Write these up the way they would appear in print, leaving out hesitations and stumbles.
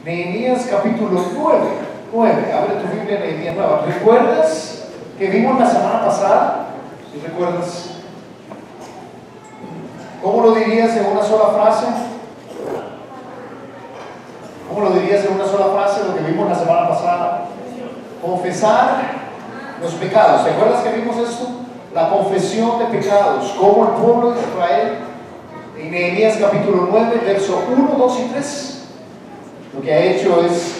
Nehemías capítulo 9. Abre tu Biblia en Nehemías 9. ¿Recuerdas que vimos la semana pasada? ¿Sí recuerdas? ¿Cómo lo dirías en una sola frase? ¿Cómo lo dirías en una sola frase lo que vimos la semana pasada? Confesar los pecados. ¿Te acuerdas que vimos esto? La confesión de pecados. Como el pueblo de Israel, en Nehemías capítulo 9, verso 1, 2 y 3, lo que ha hecho es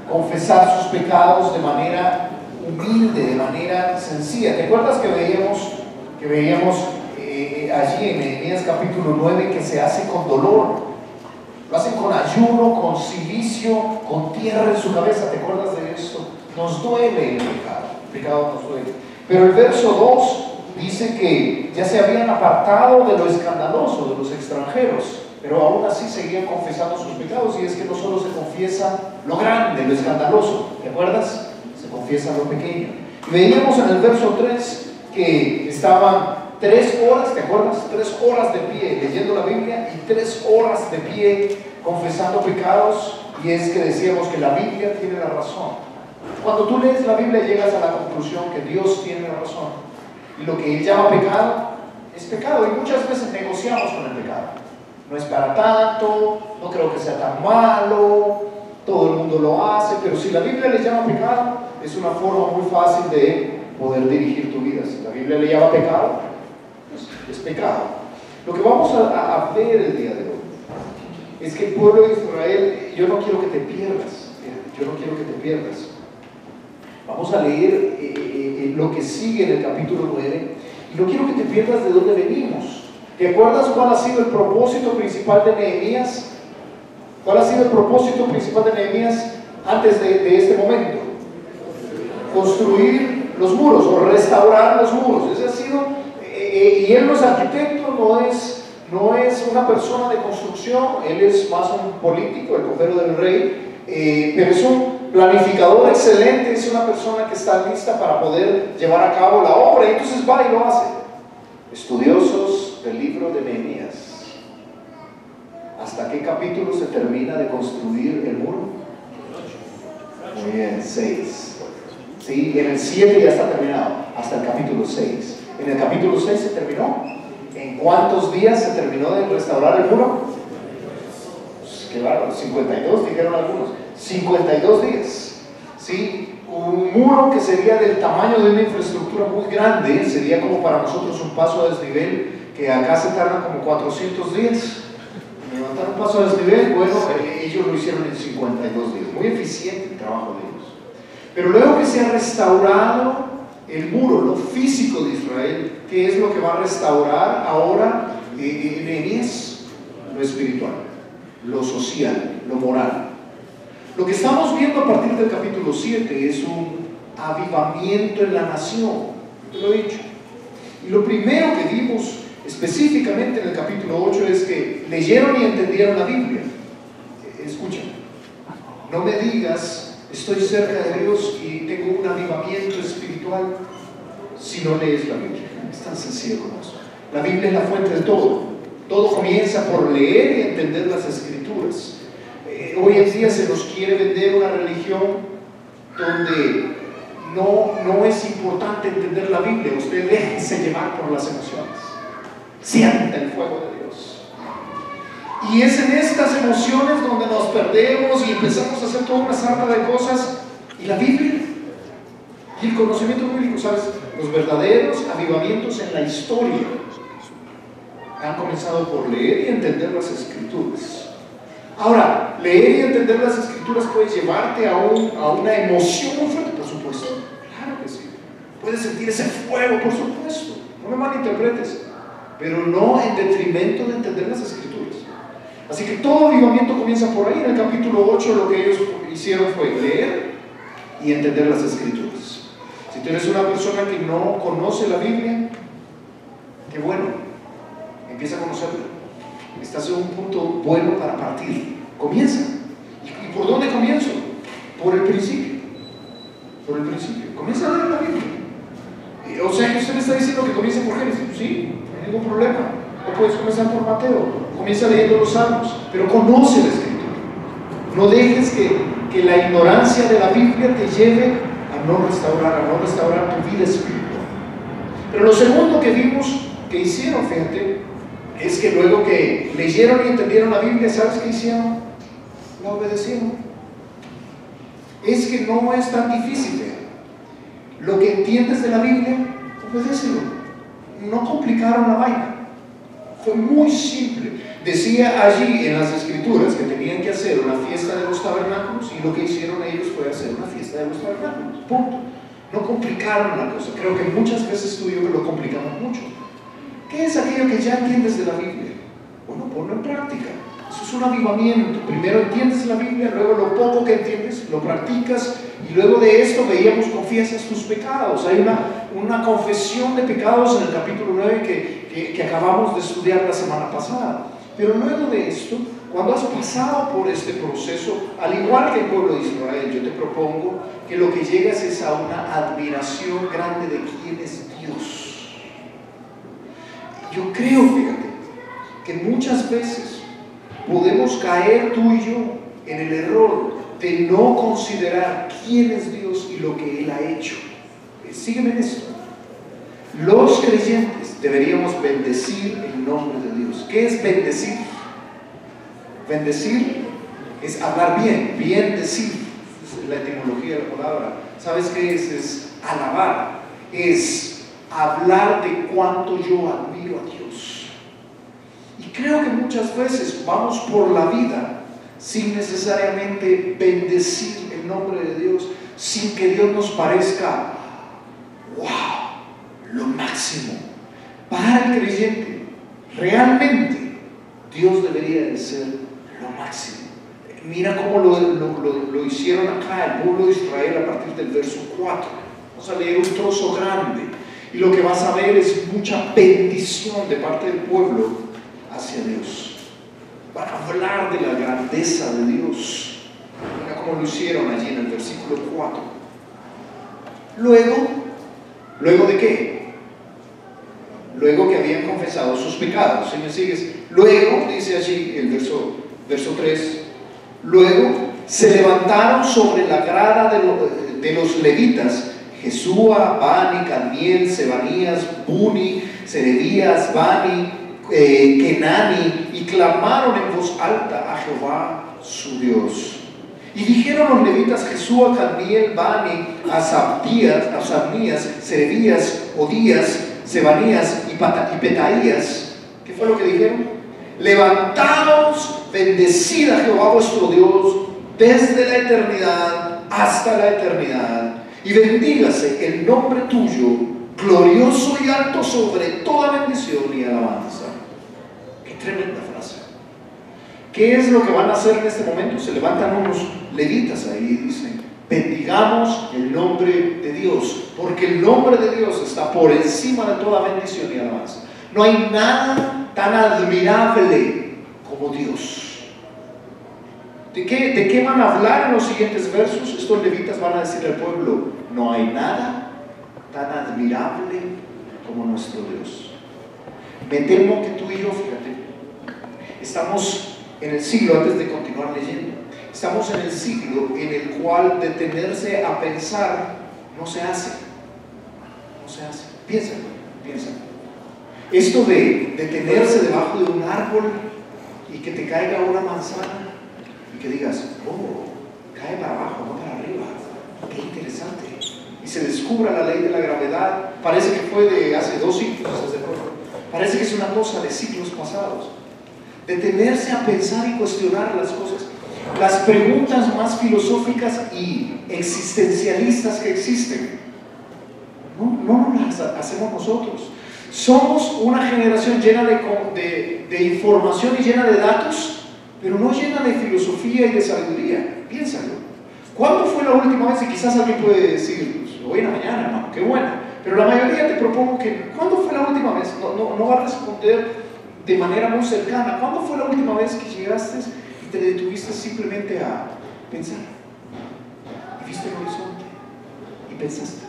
confesar sus pecados de manera humilde, de manera sencilla. ¿Te acuerdas que veíamos allí en Nehemías capítulo 9 que se hace con dolor? Lo hacen con ayuno, con cilicio, con tierra en su cabeza. ¿Te acuerdas de esto? Nos duele el pecado nos duele. Pero el verso 2 dice que ya se habían apartado de lo escandaloso, de los extranjeros, pero aún así seguían confesando sus pecados. Y es que no solo se confiesa lo grande, lo escandaloso, ¿te acuerdas? Se confiesa lo pequeño. Y veíamos en el verso 3 que estaban 3 horas, ¿te acuerdas? 3 horas de pie leyendo la Biblia y 3 horas de pie confesando pecados. Y es que decíamos que la Biblia tiene la razón. Cuando tú lees la Biblia llegas a la conclusión que Dios tiene la razón. Y lo que Él llama pecado es pecado. Y muchas veces negociamos con el pecado. No es para tanto, no creo que sea tan malo, todo el mundo lo hace. Pero si la Biblia le llama pecado, es una forma muy fácil de poder dirigir tu vida. Si la Biblia le llama pecado, pues es pecado. Lo que vamos a ver el día de hoy es que el pueblo de Israel, yo no quiero que te pierdas. Vamos a leer lo que sigue en el capítulo 9 y no quiero que te pierdas de dónde venimos. ¿Te acuerdas cuál ha sido el propósito principal de Nehemías? ¿Cuál ha sido el propósito principal de Nehemías antes de este momento? Construir los muros o restaurar los muros. Ese ha sido, y él no es arquitecto, no es una persona de construcción, él es más un político, el copero del rey, pero es un planificador excelente, es una persona que está lista para poder llevar a cabo la obra, y entonces va y lo hace. Estudiosos del libro de Nehemías, ¿hasta qué capítulo se termina de construir el muro? Muy bien, 6. ¿Sí? En el 7 ya está terminado, hasta el capítulo 6. En el capítulo 6 se terminó. ¿En cuántos días se terminó de restaurar el muro? Pues, qué bárbaro, 52 dijeron algunos. 52 días. ¿Sí? Un muro que sería del tamaño de una infraestructura muy grande, sería como para nosotros un paso a desnivel, que acá se tardan como 400 días. Levantar un paso a desnivel, bueno, ellos lo hicieron en 52 días. Muy eficiente el trabajo de ellos. Pero luego que se ha restaurado el muro, lo físico de Israel, ¿qué es lo que va a restaurar ahora Nehemías? Lo espiritual, lo social, lo moral. Lo que estamos viendo a partir del capítulo 7 es un avivamiento en la nación, te lo he dicho. Y lo primero que vimos específicamente en el capítulo 8 es que leyeron y entendieron la Biblia. Escucha, no me digas estoy cerca de Dios y tengo un avivamiento espiritual si no lees la Biblia. Es tan sencillo como eso. La Biblia es la fuente de todo. Todo comienza por leer y entender las Escrituras. Hoy en día se nos quiere vender una religión donde no es importante entender la Biblia. Usted déjese llevar por las emociones. Sienta el fuego de Dios. Y es en estas emociones donde nos perdemos y empezamos a hacer toda una sarta de cosas. Y la Biblia y el conocimiento bíblico, ¿sabes? Los verdaderos avivamientos en la historia han comenzado por leer y entender las Escrituras. Ahora, leer y entender las Escrituras puede llevarte a una emoción muy fuerte, por supuesto. Claro que sí. Puedes sentir ese fuego, por supuesto. No me malinterpretes. Pero no en detrimento de entender las Escrituras. Así que todo avivamiento comienza por ahí. En el capítulo 8 lo que ellos hicieron fue leer y entender las Escrituras. Si tú eres una persona que no conoce la Biblia, qué bueno, empieza a conocerla. Estás en un punto bueno para partir. Comienza. ¿Y por dónde comienzo? Por el principio. Por el principio. Comienza a leer la Biblia. O sea que usted me está diciendo que comience por Génesis. Sí, no hay ningún problema. O puedes comenzar por Mateo. Comienza leyendo los Salmos, pero conoce la Escritura. No dejes que la ignorancia de la Biblia te lleve a no restaurar tu vida espiritual. Pero lo segundo que vimos que hicieron, fíjate, es que luego que leyeron y entendieron la Biblia, ¿sabes qué hicieron? La obedecieron. Es que no es tan difícil, fíjate. Lo que entiendes de la Biblia, obedécelo. No complicaron la vaina. Fue muy simple. Decía allí en las Escrituras que tenían que hacer una fiesta de los tabernáculos, y lo que hicieron ellos fue hacer una fiesta de los tabernáculos. Punto. No complicaron la cosa. Creo que muchas veces tú y yo lo complicamos mucho. ¿Qué es aquello que ya entiendes de la Biblia? Bueno, ponlo en práctica. Eso es un avivamiento. Primero entiendes la Biblia, luego lo poco que entiendes lo practicas, y luego de esto veíamos, confiesas tus pecados. Hay una confesión de pecados en el capítulo 9 que acabamos de estudiar la semana pasada. Pero luego de esto, cuando has pasado por este proceso, al igual que el pueblo de Israel, yo te propongo que lo que llegas es a una admiración grande de quién es Dios. Yo creo, fíjate, que muchas veces podemos caer tú y yo en el error de no considerar quién es Dios y lo que Él ha hecho. Sígueme en esto. Los creyentes deberíamos bendecir el nombre de Dios. ¿Qué es bendecir? Bendecir es hablar bien, bien decir. Es la etimología de la palabra. ¿Sabes qué es? Es alabar. Es hablar de cuánto yo admiro a Dios. Y creo que muchas veces vamos por la vida sin necesariamente bendecir el nombre de Dios, sin que Dios nos parezca, wow, lo máximo. Para el creyente, realmente Dios debería de ser lo máximo. Mira cómo lo hicieron acá el pueblo de Israel a partir del verso 4. Vamos a leer un trozo grande, y lo que vas a ver es mucha bendición de parte del pueblo hacia Dios. Van a hablar de la grandeza de Dios. Mira cómo lo hicieron allí en el versículo 4. ¿Luego de qué? Luego que habían confesado sus pecados. ¿Sí me sigues? Luego, dice allí el verso 3, luego se levantaron sobre la grada de los levitas, Jesúa, Bani, Cadmiel, Sebanías, Buni, Serebías, Bani, Kenani, y clamaron en voz alta a Jehová su Dios. Y dijeron los levitas Jesúa, Cadmiel, Bani, Asabnías, Serebías, Odías, Sebanías y Petaías. ¿Qué fue lo que dijeron? Levantaos, bendecid a Jehová vuestro Dios desde la eternidad hasta la eternidad, y bendígase el nombre tuyo, glorioso y alto sobre toda bendición y alabanza. Qué tremenda frase. ¿Qué es lo que van a hacer en este momento? Se levantan unos levitas ahí y dicen: bendigamos el nombre de Dios, porque el nombre de Dios está por encima de toda bendición y alabanza. No hay nada tan admirable como Dios. ¿De qué van a hablar en los siguientes versos? Estos levitas van a decir al pueblo: no hay nada tan admirable como nuestro Dios. Me temo que tú y yo, fíjate, estamos en el siglo, antes de continuar leyendo, estamos en el siglo en el cual detenerse a pensar no se hace. No se hace. Piensa. Esto de detenerse debajo de un árbol y que te caiga una manzana y que digas: oh, cae para abajo, no para arriba. Qué interesante. Y se descubra la ley de la gravedad. Parece que fue de hace 2 siglos. Parece que es una cosa de siglos pasados. Detenerse a pensar y cuestionar las cosas. Las preguntas más filosóficas y existencialistas que existen, no las hacemos nosotros. Somos una generación llena de información y llena de datos, pero no llena de filosofía y de sabiduría. Piénsalo. ¿Cuándo fue la última vez? Y quizás alguien puede decir: pues, hoy en la mañana, hermano, qué buena. Pero la mayoría te propongo que, ¿cuándo fue la última vez? No va a responder de manera muy cercana. ¿Cuándo fue la última vez que llegaste y te detuviste simplemente a pensar? Y viste el horizonte y pensaste: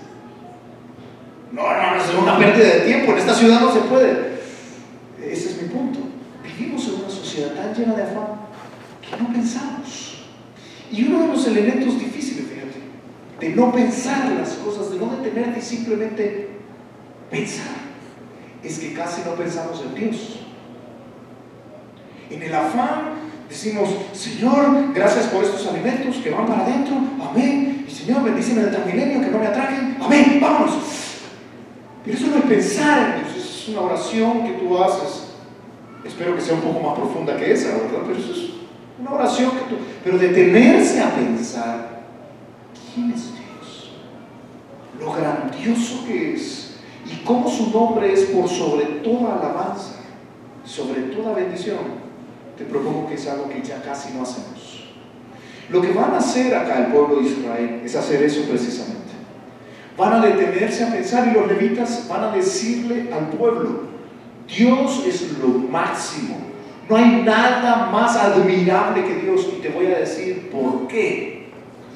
no, hermano, es una pérdida de tiempo, en esta ciudad no se puede. Ese es mi punto. Vivimos en una sociedad tan llena de afán que no pensamos. los elementos difíciles, fíjate, de no pensar las cosas, de no detenerte y simplemente pensar, es que casi no pensamos en Dios. En el afán decimos: Señor, gracias por estos alimentos que van para adentro, amén, y Señor, bendíceme en el Transmilenio, que no me atraquen, amén, vámonos. Pero eso no es pensar en Dios, es una oración que tú haces. Espero que sea un poco más profunda que esa, ¿verdad? Pero eso es una oración que tú... Pero detenerse a pensar, ¿quién es Dios? Lo grandioso que es, y cómo su nombre es por sobre toda alabanza, sobre toda bendición. Te propongo que es algo que ya casi no hacemos. Lo que van a hacer acá el pueblo de Israel es hacer eso precisamente. Van a detenerse a pensar, y los levitas van a decirle al pueblo: Dios es lo máximo, no hay nada más admirable que Dios. Y te voy a decir por qué.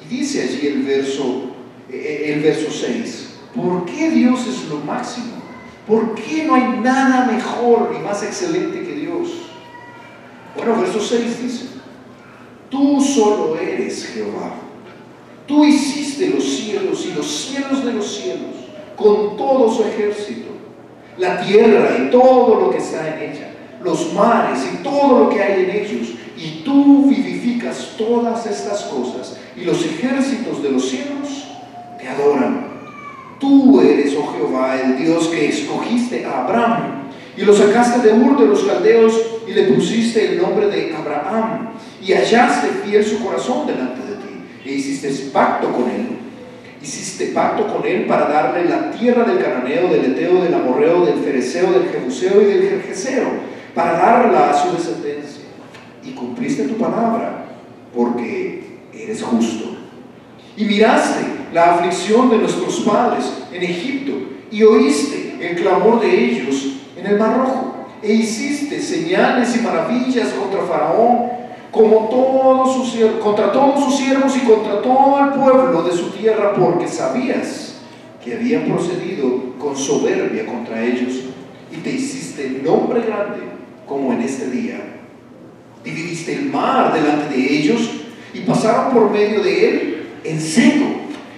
Y dice allí el verso 6: ¿por qué Dios es lo máximo? ¿Por qué no hay nada mejor ni más excelente que Dios? Bueno, verso 6 dice: tú solo eres Jehová. Tú hiciste los cielos y los cielos de los cielos, con todo su ejército, la tierra y todo lo que está en ella, los mares y todo lo que hay en ellos, y tú vivificas todas estas cosas, y los ejércitos de los cielos te adoran. Tú eres, oh Jehová, el Dios que escogiste a Abraham, y lo sacaste de Ur de los Caldeos, y le pusiste el nombre de Abraham, y hallaste fiel su corazón delante de ti, e hiciste pacto con él. Hiciste pacto con él para darle la tierra del cananeo, del eteo, del amorreo, del fereceo, del jebuseo y del gergeseo, para darla a su descendencia. Y cumpliste tu palabra, porque eres justo. Y miraste la aflicción de nuestros padres en Egipto, y oíste el clamor de ellos en el Mar Rojo, e hiciste señales y maravillas contra Faraón, contra todos sus siervos y contra todo el pueblo de su tierra, porque sabías que habían procedido con soberbia contra ellos, y te hiciste nombre grande como en este día. Dividiste el mar delante de ellos, y pasaron por medio de él en seco,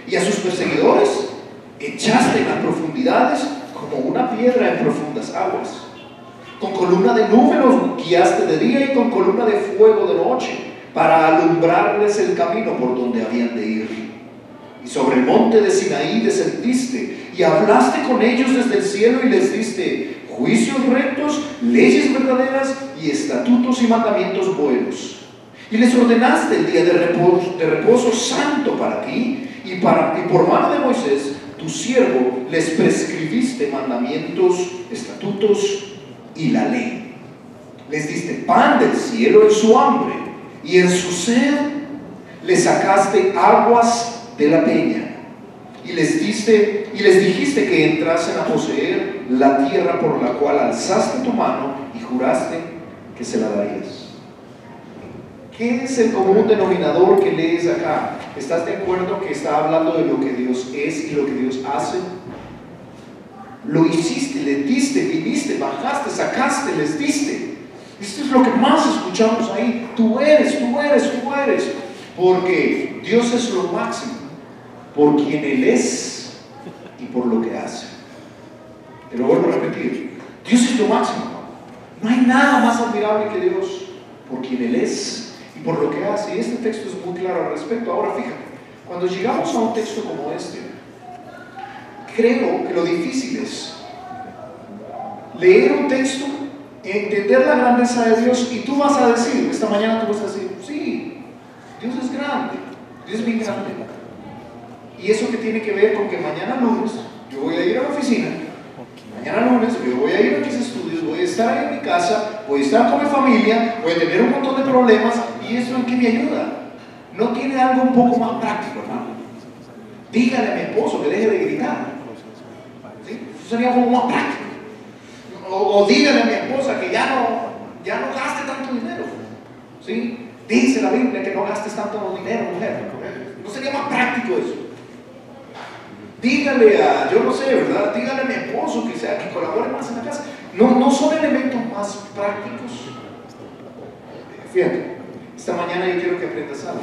y a sus perseguidores echaste en las profundidades como una piedra en profundas aguas. Con columna de nube los guiaste de día, y con columna de fuego de noche, para alumbrarles el camino por donde habían de ir. Y sobre el monte de Sinaí descendiste, y hablaste con ellos desde el cielo, y les diste juicios rectos, leyes verdaderas, y estatutos y mandamientos buenos. Y les ordenaste el día de reposo santo para ti, y por mano de Moisés, tu siervo, les prescribiste mandamientos, estatutos y la ley. Les diste pan del cielo en su hambre, y en su sed les sacaste aguas de la peña, y les dijiste que entrasen a poseer la tierra por la cual alzaste tu mano y juraste que se la darías. ¿Qué es el común denominador que lees acá? ¿Estás de acuerdo que está hablando de lo que Dios es y lo que Dios hace? Lo hiciste, le diste, viniste, bajaste, sacaste, les diste. Esto es lo que más escuchamos ahí. Tú eres. Porque Dios es lo máximo, por quien Él es y por lo que hace. Te lo vuelvo a repetir. Dios es lo máximo. No hay nada más admirable que Dios, por quien Él es y por lo que hace. Y este texto es muy claro al respecto. Ahora fíjate, cuando llegamos a un texto como este, creo que lo difícil es leer un texto, entender la grandeza de Dios, y tú vas a decir, esta mañana tú vas a decir: sí, Dios es grande, Dios es bien grande. Y eso que tiene que ver con que mañana lunes yo voy a ir a la oficina, mañana lunes yo voy a ir a mis estudios, voy a estar en mi casa, voy a estar con mi familia, voy a tener un montón de problemas, y eso en qué me ayuda. No tiene algo un poco más práctico, hermano. Dígale a mi esposo que deje de gritar. ¿Sí? Eso sería algo más práctico. O dígale a mi esposa que ya no gaste tanto dinero. ¿Sí? Dice la Biblia que no gastes tanto dinero, mujer. ¿No sería más práctico eso? Dígale a, yo no sé, ¿verdad? Dígale a mi esposo que colabore más en la casa. No son elementos más prácticos. Fíjate, esta mañana yo quiero que aprendas algo.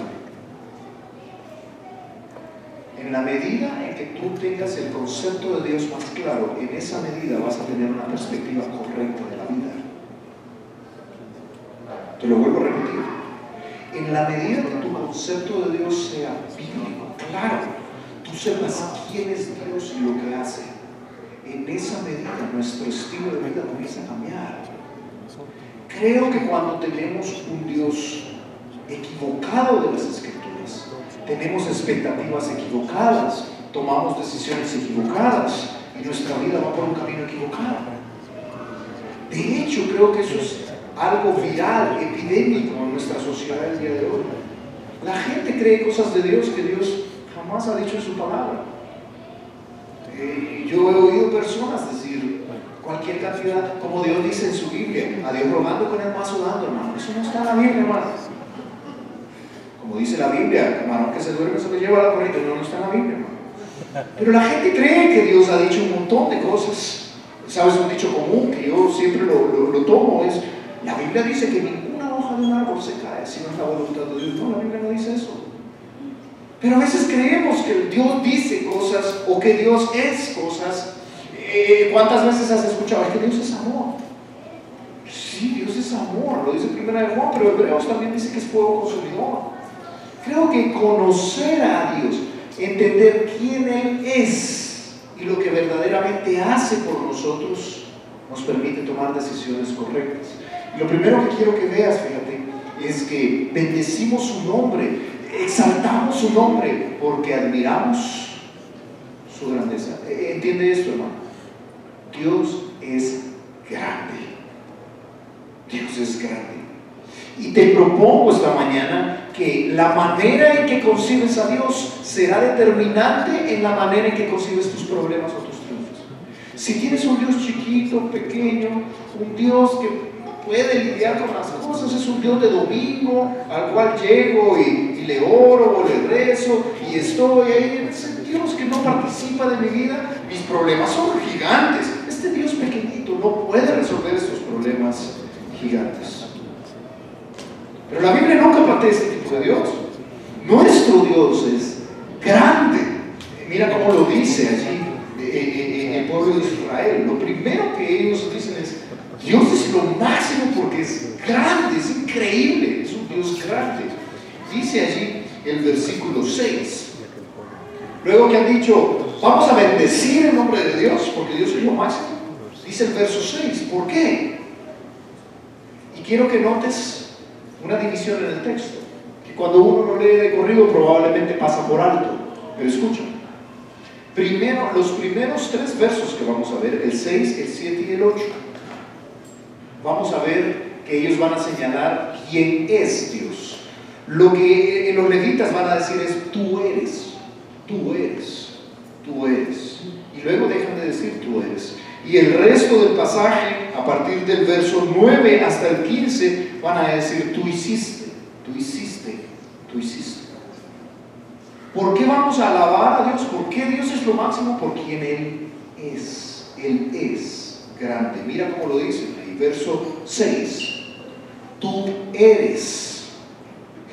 En la medida en que tú tengas el concepto de Dios más claro, en esa medida vas a tener una perspectiva correcta de la vida. Te lo vuelvo a repetir. En la medida que tu concepto de Dios sea bíblico, claro, tú sepas quién es Dios y lo que hace, en esa medida nuestro estilo de vida comienza a cambiar. Creo que cuando tenemos un Dios equivocado de las Escrituras, tenemos expectativas equivocadas, tomamos decisiones equivocadas y nuestra vida va por un camino equivocado. De hecho, creo que eso es algo viral, epidémico en nuestra sociedad el día de hoy. La gente cree cosas de Dios que Dios jamás ha dicho en su palabra. Yo he oído personas decir cualquier cantidad, como Dios dice en su Biblia, a Dios rogando con el mazo dando, hermano. Eso no está en la Biblia, hermano. Como dice la Biblia, camarón que se duerme se lo lleva a la corriente. No está en la Biblia, hermano. Pero la gente cree que Dios ha dicho un montón de cosas. ¿Sabes? Un dicho común que yo siempre lo tomo es: la Biblia dice que ninguna hoja de un árbol se cae si no es la voluntad de Dios. No, la Biblia no dice eso. Pero a veces creemos que Dios dice cosas o que Dios es cosas. ¿Cuántas veces has escuchado? Es que Dios es amor. Sí, Dios es amor, lo dice Primera de Juan, pero Hebreos también dice que es fuego consumidor. Creo que conocer a Dios, entender quién Él es y lo que verdaderamente hace por nosotros, nos permite tomar decisiones correctas. Y lo primero que quiero que veas, fíjate, es que bendecimos su nombre, exaltamos su nombre porque admiramos su grandeza. ¿Entiende esto, hermano? Dios es grande. Dios es grande. Y te propongo esta mañana que la manera en que concibes a Dios será determinante en la manera en que concibes tus problemas o tus triunfos. Si tienes un Dios chiquito, pequeño, un Dios que no puede lidiar con las cosas, es un Dios de domingo al cual llego y le oro o le rezo y estoy ahí, ese Dios que no participa de mi vida, mis problemas son gigantes. Este Dios pequeñito no puede resolver estos problemas gigantes. Pero la Biblia nunca plantea este tipo de Dios. Nuestro Dios es grande. Mira cómo lo dice allí el pueblo de Israel. Lo primero que ellos dicen es: Dios es lo máximo porque es grande, es increíble, es un Dios grande. Dice allí el versículo 6. Luego que han dicho: vamos a bendecir el nombre de Dios porque Dios es lo máximo, dice el verso 6. ¿Por qué? Y quiero que notes una división en el texto, que cuando uno lo lee de corrido probablemente pasa por alto, pero escucha. Primero, los primeros 3 versos que vamos a ver, el 6, el 7 y el 8, vamos a ver que ellos van a señalar quién es Dios. Lo que los levitas van a decir es: tú eres, tú eres, tú eres. Y luego dejan de decir tú eres. Y el resto del pasaje, a partir del verso 9 hasta el 15, van a decir: tú hiciste, tú hiciste, tú hiciste. ¿Por qué vamos a alabar a Dios? ¿Por qué Dios es lo máximo? Por quien Él es. Él es grande. Mira cómo lo dice ahí, verso 6. Tú eres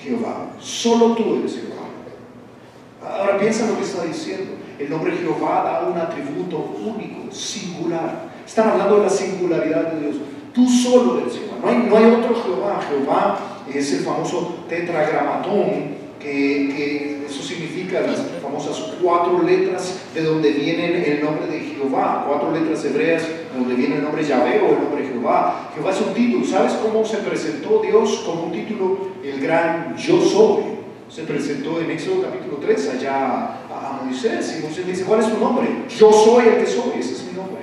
Jehová, solo tú eres Jehová. Ahora piensa lo que está diciendo. El nombre Jehová da un atributo único, singular. Están hablando de la singularidad de Dios. Tú solo eres Jehová, no hay otro Jehová. Jehová es el famoso tetragramatón, que eso significa las famosas 4 letras de donde viene el nombre de Jehová, 4 letras hebreas de donde viene el nombre Yahvé o el nombre Jehová. Jehová es un título. ¿Sabes cómo se presentó Dios como un título? El gran yo soy. Se presentó en Éxodo capítulo 3 allá a Moisés, y Moisés le dice: ¿cuál es tu nombre? Yo soy el que soy, ese es mi nombre.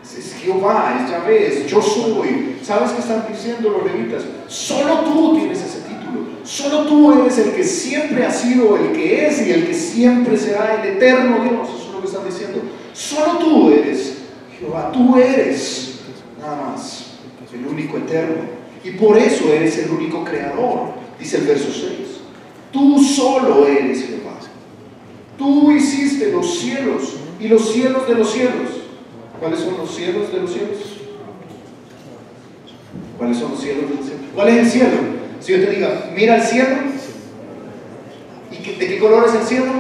Es Jehová, es Yahvé, es yo soy. ¿Sabes qué están diciendo los levitas? Solo tú tienes ese título, solo tú eres el que siempre ha sido, el que es y el que siempre será, el eterno Dios. Eso es lo que están diciendo. Solo tú eres Jehová, tú eres nada más el único eterno, y por eso eres el único creador. Dice el verso 6: tú solo eres Jehová. Tú hiciste los cielos y los cielos de los cielos. ¿Cuáles son los cielos de los cielos? ¿Cuáles son los cielos de los cielos? ¿Cuál es el cielo? Si yo te diga: mira el cielo, ¿y de qué color es el cielo?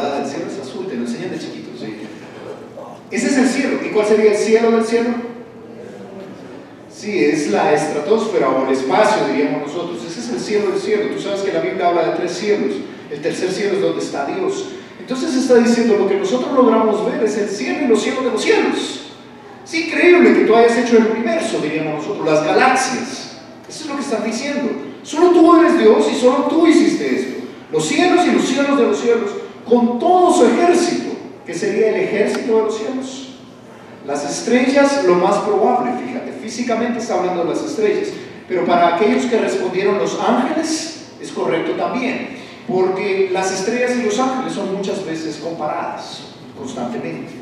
¿verdad? El cielo es azul, te lo enseñan de chiquito, sí. Ese es el cielo. ¿Y cuál sería el cielo del cielo? Sí, es la estratosfera o el espacio, diríamos nosotros. Ese es el cielo del cielo. Tú sabes que la Biblia habla de 3 cielos. El tercer cielo es donde está Dios. Entonces está diciendo, lo que nosotros logramos ver es el cielo y los cielos de los cielos. Es increíble que tú hayas hecho el universo, diríamos nosotros, las galaxias. Eso es lo que están diciendo. Solo tú eres Dios y solo tú hiciste esto. Los cielos y los cielos de los cielos, con todo su ejército, que sería el ejército de los cielos. Las estrellas, lo más probable, fíjate, físicamente está hablando de las estrellas, pero para aquellos que respondieron los ángeles, es correcto también, porque las estrellas y los ángeles son muchas veces comparadas constantemente.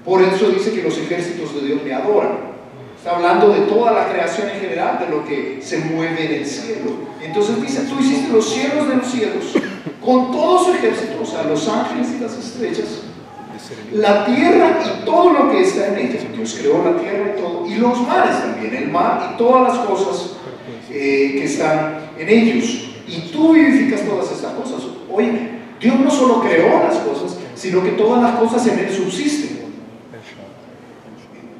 Por eso dice que los ejércitos de Dios le adoran. Está hablando de toda la creación en general, de lo que se mueve en el cielo. Entonces dice, tú hiciste los cielos de los cielos, con todo su ejército, o sea, los ángeles y las estrellas, la tierra y todo lo que está en ella. Dios creó la tierra y todo, y los mares también, el mar y todas las cosas que están en ellos. Y tú vivificas todas estas cosas. Oye, Dios no solo creó las cosas, sino que todas las cosas en él subsisten.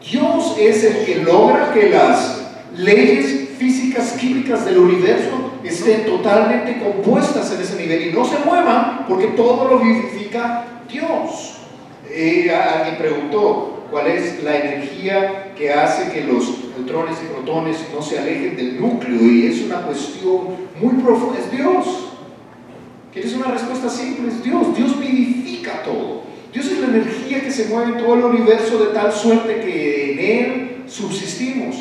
Dios es el que logra que las leyes físicas, químicas del universo estén totalmente compuestas en ese nivel y no se muevan, porque todo lo vivifica Dios. Alguien preguntó cuál es la energía que hace que los neutrones y protones no se alejen del núcleo, y es una cuestión muy profunda. Es Dios. ¿Quieres una respuesta simple? Es Dios. Dios vivifica todo. Dios es la energía que se mueve en todo el universo de tal suerte que en él subsistimos.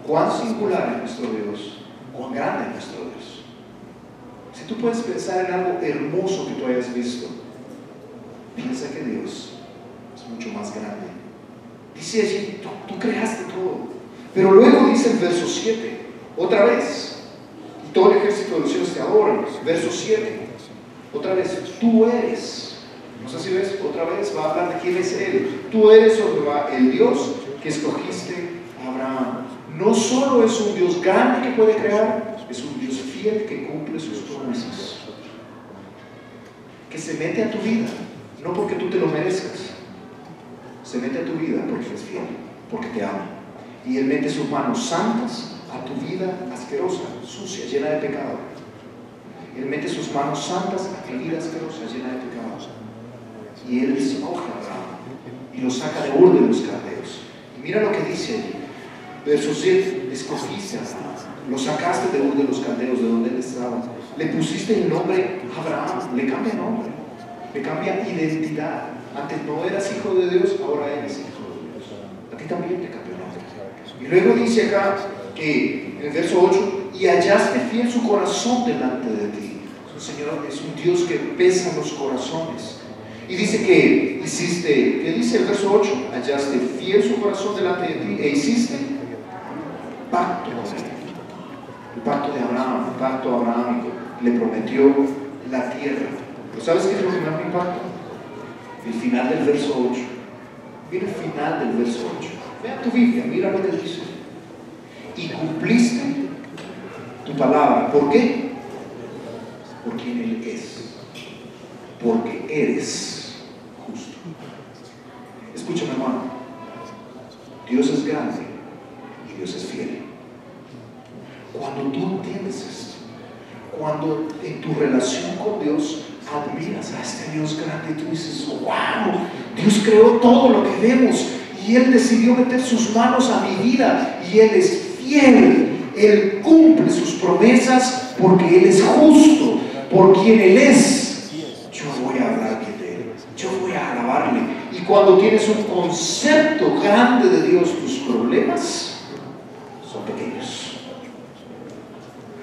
Cuán singular es nuestro Dios, cuán grande es nuestro Dios. Si tú puedes pensar en algo hermoso que tú hayas visto, piensa que Dios es mucho más grande. Dice allí, tú creaste todo. Pero luego dice el verso 7, otra vez, y todo el ejército de los cielos te adora. Verso 7, otra vez, tú eres. No sé si ves, otra vez va a hablar de quién es Él. Tú eres, Jehová, el Dios que escogiste a Abraham. No solo es un Dios grande que puede crear, es un Dios fiel que cumple sus promesas, que se mete a tu vida, no porque tú te lo merezcas, se mete a tu vida porque es fiel, porque te ama. Y Él mete sus manos santas a tu vida asquerosa, sucia, llena de pecado. Él mete sus manos santas a tu vida asquerosa, llena de pecado. Y Él escoge a Abraham y lo saca de Ur de los Caldeos. Y mira lo que dice allí, verso 7, escogiste a Abraham, lo sacaste de Ur de los Caldeos, de donde él estaba, le pusiste el nombre Abraham, le cambia nombre, le cambia identidad. Antes no eras hijo de Dios, ahora eres hijo de Dios. A ti también te cambió nombre. Y luego dice acá que en el verso 8, y hallaste fiel su corazón delante de ti. Señor es un Dios que pesa los corazones. Y dice que hiciste, ¿qué dice el verso 8? Hallaste fiel su corazón delante de ti e hiciste pacto. El pacto de Abraham, el pacto abrahámico. Le prometió la tierra. ¿Pero sabes qué es lo que me impacta? El final del verso 8. Mira el final del verso 8. Vea tu Biblia, mira lo que dice. Y cumpliste tu palabra. ¿Por qué? Por quien Él es. Porque eres justo. Escúchame, hermano. Dios es grande y Dios es fiel. Cuando tú entiendes esto, cuando en tu relación con Dios admiras a este Dios grande, tú dices, wow, Dios creó todo lo que vemos y Él decidió meter sus manos a mi vida y Él es fiel. Él cumple sus promesas porque Él es justo, por quien Él es. Yo voy a hablar bien de Él, yo voy a alabarle. Y cuando tienes un concepto grande de Dios, tus problemas son pequeños.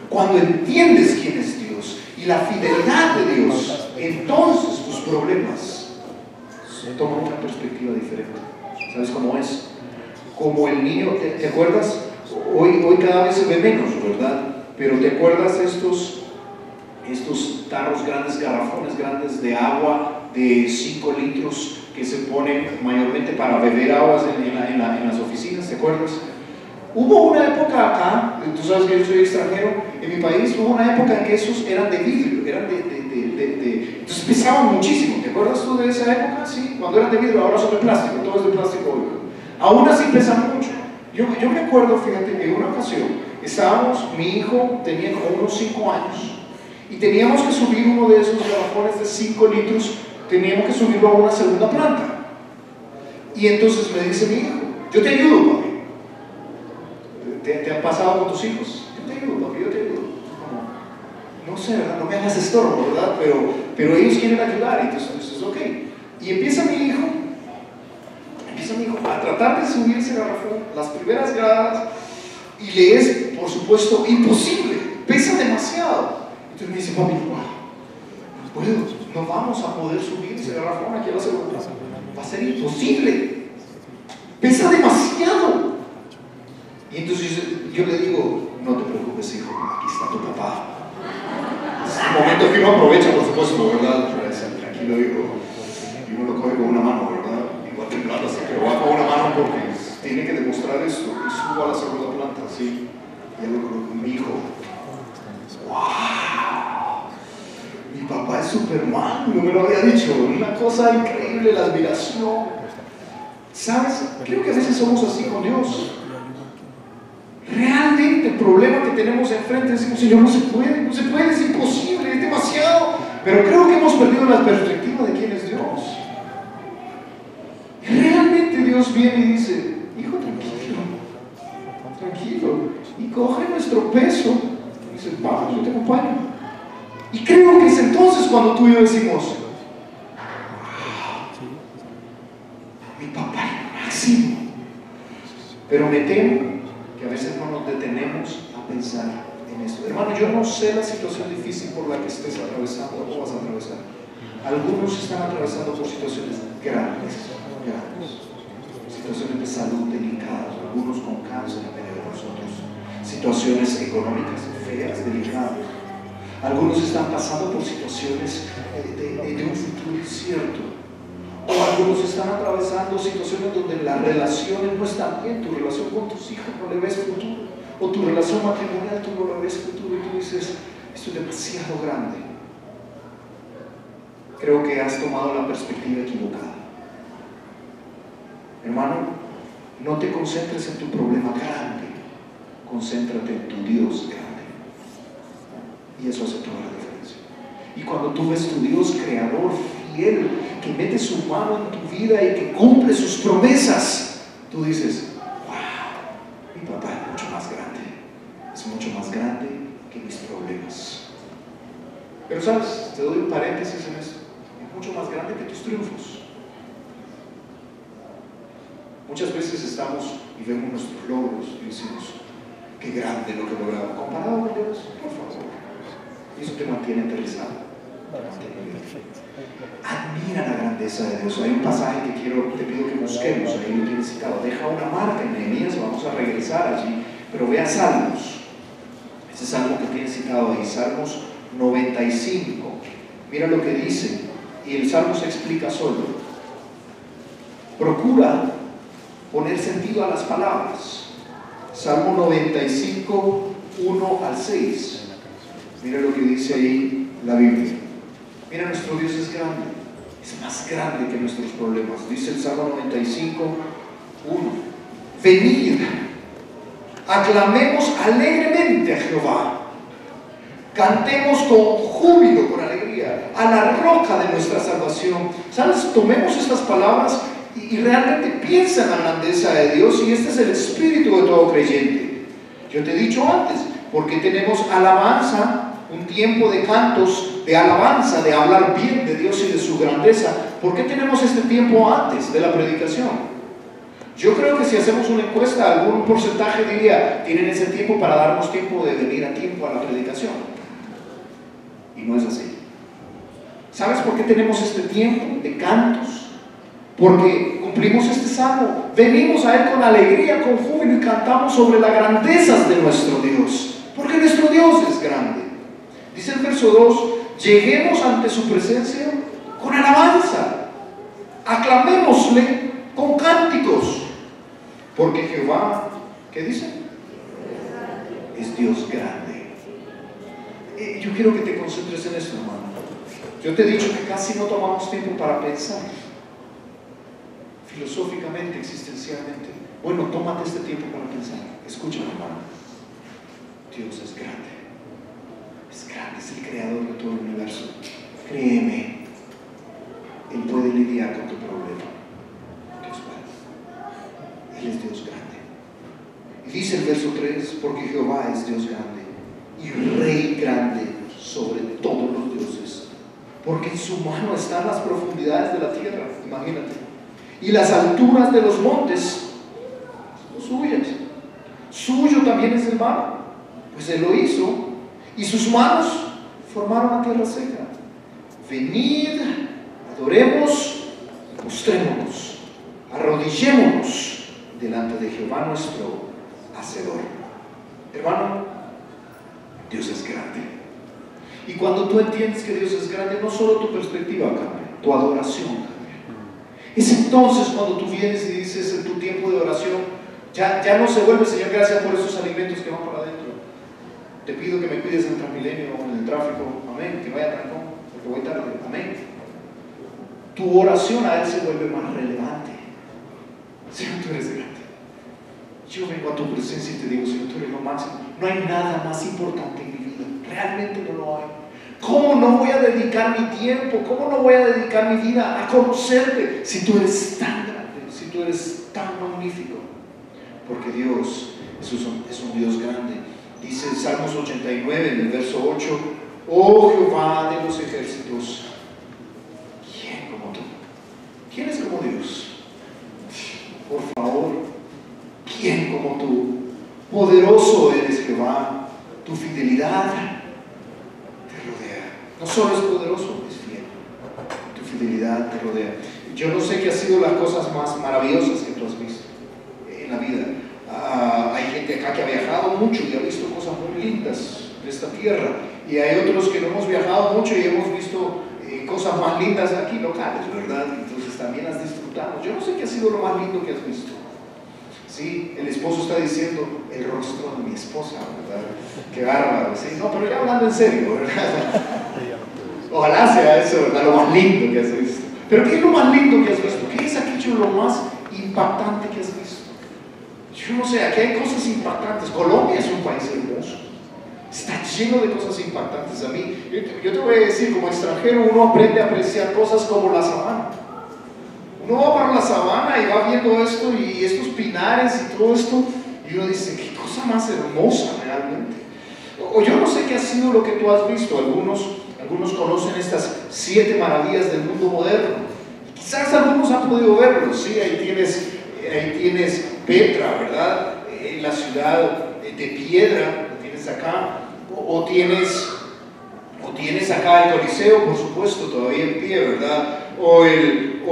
Cuando entiendes quién es Dios y la fidelidad de Dios, entonces tus problemas toman una perspectiva diferente. ¿Sabes cómo es? Como el niño, ¿te acuerdas? Hoy cada vez se ve menos, ¿verdad? Pero ¿te acuerdas de estos tarros grandes, garrafones grandes de agua de 5 litros que se ponen mayormente para beber aguas en las oficinas? ¿Te acuerdas? Hubo una época acá, tú sabes que yo soy extranjero, en mi país hubo una época en que esos eran de vidrio, eran Entonces pesaban muchísimo. ¿Te acuerdas tú de esa época? Sí, cuando eran de vidrio, ahora son de plástico, todo es de plástico hoy. Aún así pesan mucho. Yo me acuerdo, fíjate, que en una ocasión estábamos, mi hijo tenía como unos 5 años y teníamos que subir uno de esos garrafones de 5 litros, teníamos que subirlo a una segunda planta. Y entonces me dice mi hijo, yo te ayudo, papi. ¿Te ha pasado con tus hijos? Yo te ayudo, papi, yo te ayudo. Como, no sé, ¿verdad? No me hagas estorbo, ¿verdad? Pero ellos quieren ayudar, y entonces, ok. Y empieza mi hijo a tratar de subir ese garrafón, las primeras gradas, y le es, por supuesto, imposible, pesa demasiado. Entonces me dice, papi, no puedo, no vamos a poder subir ese garrafón aquí a la segunda, va a ser imposible, pesa demasiado. Y entonces yo le digo, no te preocupes, hijo, aquí está tu papá. Es un momento que uno aprovecha, por supuesto, ¿verdad? Tranquilo, hijo, y uno lo coge con una mano, ¿verdad? Igual temblando, así que lo va con una mano porque tiene que demostrar esto, y subo a la segunda planta, así, y lo coloco con mi hijo. ¡Wow! Mi papá es Superman, no me lo había dicho, una cosa increíble, la admiración. ¿Sabes? Creo que a veces somos así con Dios. Realmente el problema que tenemos enfrente decimos, Señor, no se puede, es imposible, es demasiado. Pero creo que hemos perdido la perspectiva de quién es Dios. Realmente Dios viene y dice, hijo, tranquilo, y coge nuestro peso y dice, vamos, yo te acompaño. Y creo que es entonces cuando tú y yo decimos, mi papá es lo máximo. Pero me temo que a veces no nos detenemos a pensar en esto. Hermano, yo no sé la situación difícil por la que estés atravesando o vas a atravesar. Algunos están atravesando por situaciones grandes, situaciones de salud delicadas, algunos con cáncer en medio de nosotros, situaciones económicas feas, delicadas. Algunos están pasando por situaciones de un futuro incierto, o algunos están atravesando situaciones donde las relaciones no están bien, tu relación con tus hijos no le ves futuro, o tu relación matrimonial tú no le ves futuro, y tú dices, esto es demasiado grande. Creo que has tomado la perspectiva equivocada. Hermano, no te concentres en tu problema grande, concéntrate en tu Dios grande. Y eso hace toda la diferencia. Y cuando tú ves tu Dios creador, fiel, que mete su mano en tu vida y que cumple sus promesas, tú dices, wow, mi papá es mucho más grande, es mucho más grande que mis problemas. Pero sabes, te doy un paréntesis en esto, es mucho más grande que tus triunfos. Muchas veces estamos y vemos nuestros logros y decimos, qué grande lo que logramos, comparado con Dios, por favor. Y eso te mantiene aterrizado. Admira la grandeza de Dios. Hay un pasaje que te pido que busquemos, ahí lo tienes citado. Deja una marca en Nehemías, vamos a regresar allí, pero vea Salmos. Ese salmo que tienes citado ahí, Salmos 95. Mira lo que dice, y el salmo se explica solo. Procura poner sentido a las palabras. Salmo 95, 1 al 6. Mira lo que dice ahí la Biblia. Mira, nuestro Dios es grande, es más grande que nuestros problemas. Dice el Salmo 95, 1. Venid, aclamemos alegremente a Jehová, cantemos con júbilo, con alegría, a la roca de nuestra salvación. ¿Sabes? Tomemos estas palabras y realmente piensa en la grandeza de Dios, y este es el espíritu de todo creyente. Yo te he dicho antes, porque tenemos alabanza, un tiempo de cantos, de alabanza, de hablar bien de Dios y de su grandeza. ¿Por qué tenemos este tiempo antes de la predicación? Yo creo que si hacemos una encuesta, algún porcentaje diría, tienen ese tiempo para darnos tiempo de venir a tiempo a la predicación. Y no es así. ¿Sabes por qué tenemos este tiempo de cantos? Porque cumplimos este salmo, venimos a Él con alegría, con júbilo, y cantamos sobre las grandezas de nuestro Dios, porque nuestro Dios es grande. Dice el verso 2, lleguemos ante su presencia con alabanza, aclamémosle con cánticos, porque Jehová, ¿qué dice? Es Dios grande. Yo quiero que te concentres en esto, hermano. Yo te he dicho que casi no tomamos tiempo para pensar filosóficamente, existencialmente. Bueno, tómate este tiempo para pensar. Escúchame, hermano. Dios es grande. Es grande, es el creador de todo el universo. Créeme, Él puede lidiar con tu problema. Dios puede. Él es Dios grande. Y dice el verso 3, porque Jehová es Dios grande y Rey grande sobre todos los dioses, porque en su mano están las profundidades de la tierra, imagínate, y las alturas de los montes son suyas. Suyo también es el mar, pues Él lo hizo, y sus manos formaron la tierra seca. Venid, adoremos, postrémonos, arrodillémonos delante de Jehová nuestro Hacedor. Hermano, Dios es grande. Y cuando tú entiendes que Dios es grande, no solo tu perspectiva cambia, tu adoración cambia. Es entonces cuando tú vienes y dices en tu tiempo de oración, ya no se vuelve, Señor, gracias por esos alimentos que van para adentro. Te pido que me cuides en el Transmilenio, en el tráfico, amén, que vaya trancón, porque voy tarde, amén. Tu oración a Él se vuelve más relevante. Señor, tú eres grande. Yo vengo a tu presencia y te digo, Señor, tú eres lo máximo. No hay nada más importante en mi vida. Realmente no lo hay. ¿Cómo no voy a dedicar mi tiempo? ¿Cómo no voy a dedicar mi vida a conocerte si tú eres tan grande, si tú eres tan magnífico? Porque Dios es un Dios grande. Dice en Salmos 89, en el verso 8, oh Jehová de los ejércitos, ¿quién como tú? ¿Quién es como Dios? Por favor, ¿quién como tú? Poderoso eres, Jehová, tu fidelidad te rodea. No solo es poderoso, es fiel. Tu fidelidad te rodea. Yo no sé qué han sido las cosas más maravillosas que tú has visto en la vida. Hay gente acá que ha viajado mucho y ha visto cosas muy lindas de esta tierra. Y hay otros que no hemos viajado mucho y hemos visto cosas más lindas aquí locales, ¿verdad? Entonces también las disfrutamos. Yo no sé qué ha sido lo más lindo que has visto. Sí, el esposo está diciendo el rostro de mi esposa, ¿verdad? Qué bárbaro, ¿sí? No, pero ya hablando en serio, ¿verdad? Ojalá sea eso, ¿verdad? Lo más lindo que has visto. Pero ¿qué es lo más lindo que has visto? ¿Qué es aquello lo más impactante que has visto? Yo no sé, aquí hay cosas impactantes. Colombia es un país hermoso. Está lleno de cosas impactantes. A mí, yo te voy a decir, como extranjero, uno aprende a apreciar cosas como la sabana. Uno va para la sabana y va viendo esto y estos pinares y todo esto, y uno dice, qué cosa más hermosa realmente. O yo no sé qué ha sido lo que tú has visto. Algunos conocen estas 7 maravillas del mundo moderno. Quizás algunos han podido verlo, sí, ahí tienes Petra, ¿verdad? En la ciudad de piedra, lo tienes acá, o tienes acá el Coliseo, por supuesto, todavía en pie, ¿verdad? O el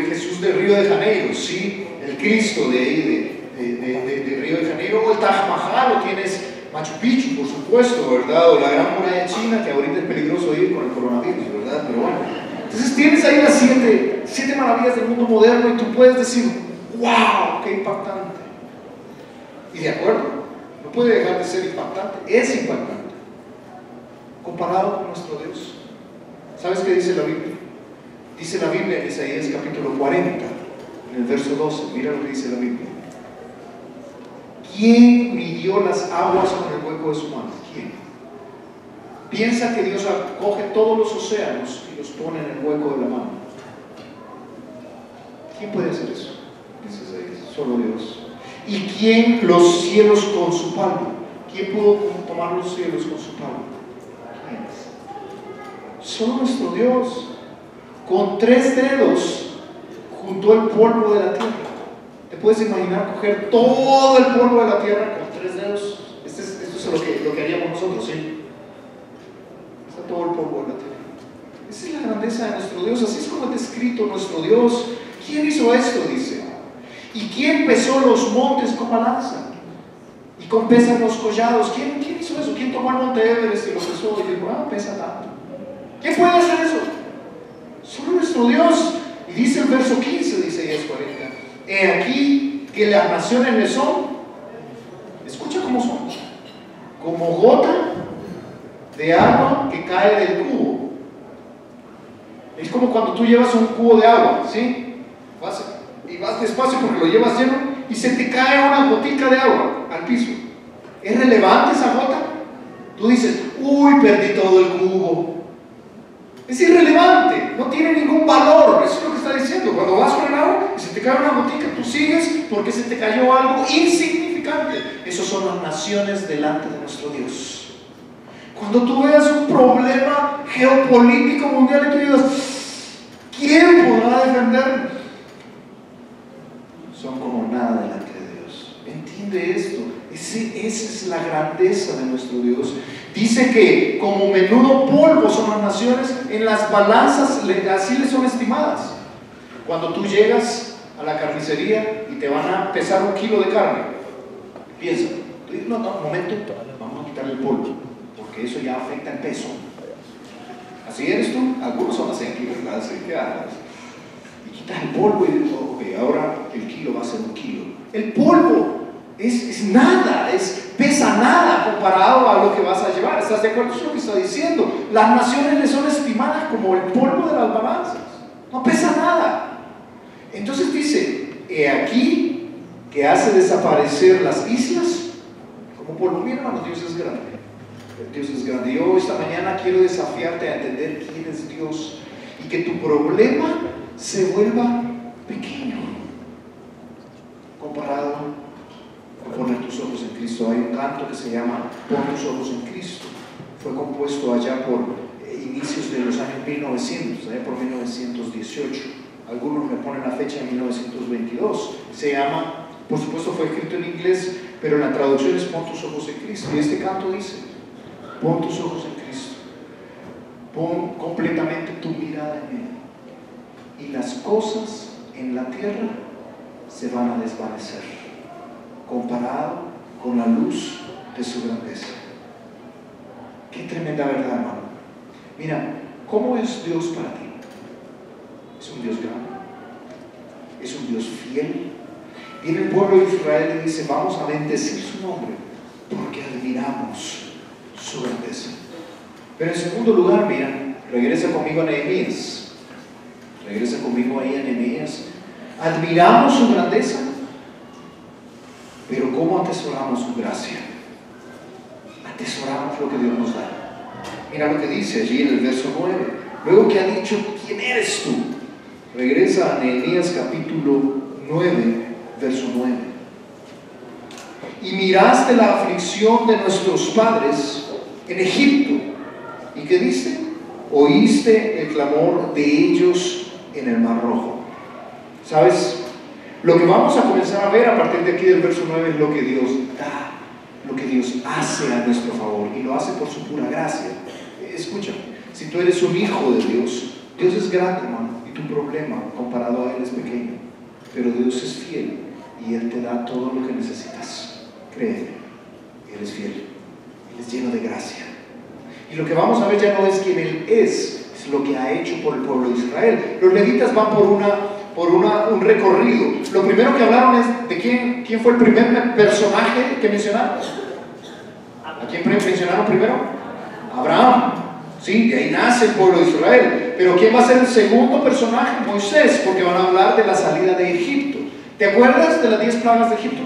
Jesús de Río de Janeiro, ¿sí? El Cristo de ahí, de Río de Janeiro, o el Taj Mahal, o tienes Machu Picchu, por supuesto, ¿verdad? O la Gran Muralla China, que ahorita es peligroso ir con el coronavirus, ¿verdad? Pero bueno, entonces tienes ahí las 7 maravillas del mundo moderno y tú puedes decir, ¡wow! ¡Qué impactante! Y de acuerdo, no puede dejar de ser impactante, es impactante, comparado con nuestro Dios. ¿Sabes qué dice la Biblia? Dice la Biblia en Isaías capítulo 40, en el verso 12, mira lo que dice la Biblia. ¿Quién midió las aguas con el hueco de su mano? ¿Quién? Piensa que Dios acoge todos los océanos y los pone en el hueco de la mano. ¿Quién puede hacer eso? Dice Isaías, solo Dios. ¿Y quién los cielos con su palma? ¿Quién pudo tomar los cielos con su palma? ¿Quién? Solo nuestro Dios. Con 3 dedos juntó el polvo de la tierra. ¿Te puedes imaginar coger todo el polvo de la tierra con 3 dedos? Esto es lo que haríamos nosotros, ¿sí? Está todo el polvo de la tierra. Esa es la grandeza de nuestro Dios. Así es como está escrito nuestro Dios. ¿Quién hizo esto? Dice. ¿Y quién pesó los montes con balanza? Y con pesas los collados. ¿Quién hizo eso? ¿Quién tomó el monte Everest y lo pesó y dijo, pesa tanto? ¿Quién puede hacer eso? Solo nuestro Dios. Y dice el verso 15, dice Isaías 40, he aquí que las naciones le son, escucha cómo son, como gota de agua que cae del cubo, Es como cuando tú llevas un cubo de agua, ¿sí? Y vas despacio porque lo llevas lleno y se te cae una gotica de agua al piso. ¿Es relevante esa gota? Tú dices, uy, perdí todo el cubo. Es irrelevante, no tiene ningún valor. Eso es lo que está diciendo. Cuando vas con el agua y se te cae una gotica, tú sigues porque se te cayó algo insignificante. Esas son las naciones delante de nuestro Dios. Cuando tú veas un problema geopolítico mundial y tú digas, ¿quién podrá defendernos? Son como nada delante de Dios. ¿Entiende esto? Esa es la grandeza de nuestro Dios. Dice que como menudo polvo son las naciones, en las balanzas así les son estimadas. Cuando tú llegas a la carnicería y te van a pesar 1 kilo de carne, piensa, no, un momento, vamos a quitarle el polvo, porque eso ya afecta el peso. ¿Así eres tú? Algunos son así aquí, ¿verdad? Así que y quitas el polvo y dices, ok, ahora el kilo va a ser 1 kilo. El polvo es nada, pesa nada comparado a lo que vas a llevar. ¿Estás de acuerdo? Eso es lo que está diciendo. Las naciones le son estimadas como el polvo de las balanzas. No pesa nada. Entonces dice, he aquí que hace desaparecer las islas como polvo. Mira, hermano, Dios es grande. Dios es grande. Yo esta mañana quiero desafiarte a entender quién es Dios y que tu problema se vuelva pequeño comparado con poner tus ojos en Cristo. Hay un canto que se llama Pon tus ojos en Cristo. Fue compuesto allá por inicios de los años 1900, allá por 1918. Algunos le ponen la fecha en 1922. Se llama, por supuesto fue escrito en inglés, pero la traducción es Pon tus ojos en Cristo. Y este canto dice, pon tus ojos en Cristo, pon completamente tu mirada en Él, y las cosas en la tierra se van a desvanecer comparado con la luz de su grandeza. Qué tremenda verdad, hermano. Mira, ¿cómo es Dios para ti? Es un Dios grande, es un Dios fiel. Viene el pueblo de Israel y dice, vamos a bendecir su nombre porque admiramos su grandeza. Pero en segundo lugar, mira, regresa conmigo a Nehemías. Regresa conmigo ahí a Nehemías. Admiramos su grandeza, pero ¿cómo atesoramos su gracia? Atesoramos lo que Dios nos da. Mira lo que dice allí en el verso 9. Luego que ha dicho, ¿quién eres tú? Regresa a Nehemías capítulo 9, verso 9. Y miraste la aflicción de nuestros padres en Egipto. ¿Y qué dice? Oíste el clamor de ellos en el Mar Rojo. ¿Sabes? Lo que vamos a comenzar a ver a partir de aquí del verso 9 es lo que Dios da, lo que Dios hace a nuestro favor, y lo hace por su pura gracia. Escúchame, si tú eres un hijo de Dios, Dios es grande, hermano, y tu problema comparado a Él es pequeño, pero Dios es fiel y Él te da todo lo que necesitas. Créeme, Él es fiel, Él es lleno de gracia. Y lo que vamos a ver ya no es quién Él es lo que ha hecho por el pueblo de Israel. Los levitas van por un recorrido. Lo primero que hablaron es de quién fue el primer personaje que mencionaron. ¿A quién mencionaron primero? Abraham. Sí, de ahí nace el pueblo de Israel. Pero ¿quién va a ser el segundo personaje? Moisés, porque van a hablar de la salida de Egipto. ¿Te acuerdas de las 10 plagas de Egipto?